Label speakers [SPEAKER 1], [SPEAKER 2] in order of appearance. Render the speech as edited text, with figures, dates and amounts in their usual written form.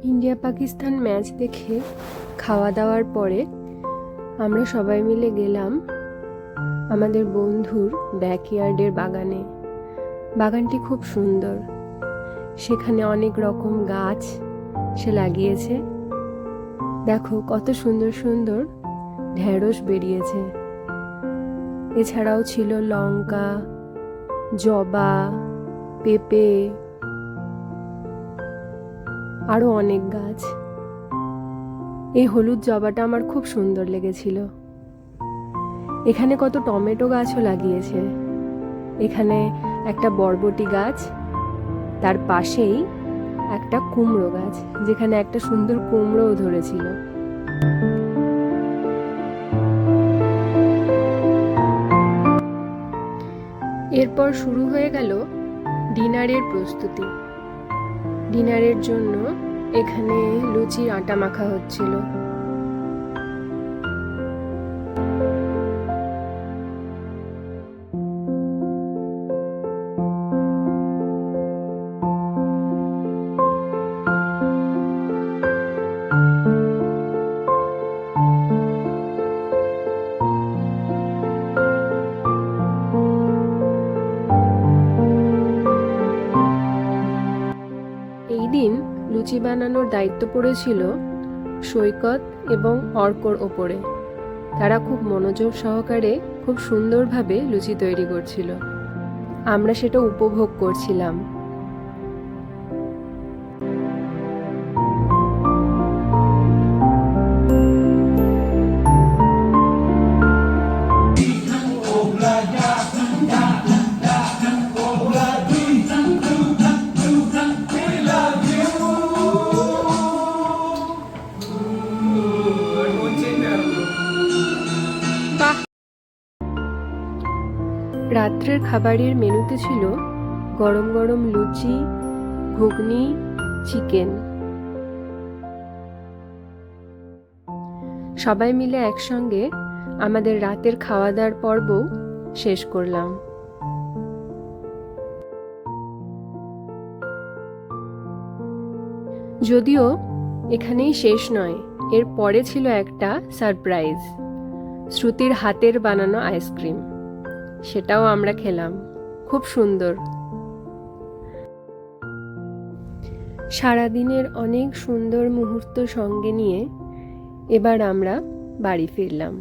[SPEAKER 1] India Pakistan match দেখে খাওয়া দাওয়ার পরে আমরা সবাই মিলে গেলাম আমাদের বন্ধুর ব্যাকইয়ার্ডের বাগানে। বাগানটি খুব সুন্দর, সেখানে অনেক রকম গাছ সে লাগিয়েছে। দেখো কত সুন্দর সুন্দর ঢেঁড়স বেরিয়েছে। এছাড়াও ছিল লঙ্কা, জবা, পেঁপে, আরো অনেক গাছ। এই হলুদ জবাটা আমার খুব সুন্দর লেগেছিল। এখানে কত টমেটো গাছও লাগিয়েছে। এখানে একটা বরবটি গাছ, তার পাশেই একটা কুমড়ো গাছ, যেখানে একটা সুন্দর কুমড়োও ধরেছিল। এরপর শুরু হয়ে গেল ডিনারের প্রস্তুতি। ডিনারের জন্য এখানে লুচির আটা মাখা হচ্ছিল। এই দিন লুচি বানানোর দায়িত্ব পড়েছিল সৈকত এবং অর্কর ওপরে। তারা খুব মনোযোগ সহকারে খুব সুন্দরভাবে লুচি তৈরি করছিল। আমরা সেটা উপভোগ করছিলাম। রাত্রের খাবারের মেনুতে ছিল গরম গরম লুচি, ঘুগনি, চিকেন। সবাই মিলে একসঙ্গে আমাদের রাতের খাওয়া দাওয়ার পর্ব শেষ করলাম। যদিও এখানেই শেষ নয়, এর পরে ছিল একটা সারপ্রাইজ, শ্রুতির হাতের বানানো আইসক্রিম। সেটাও আমরা খেলাম, খুব সুন্দর। সারাদিনের অনেক সুন্দর মুহূর্ত সঙ্গে নিয়ে এবার আমরা বাড়ি ফিরলাম।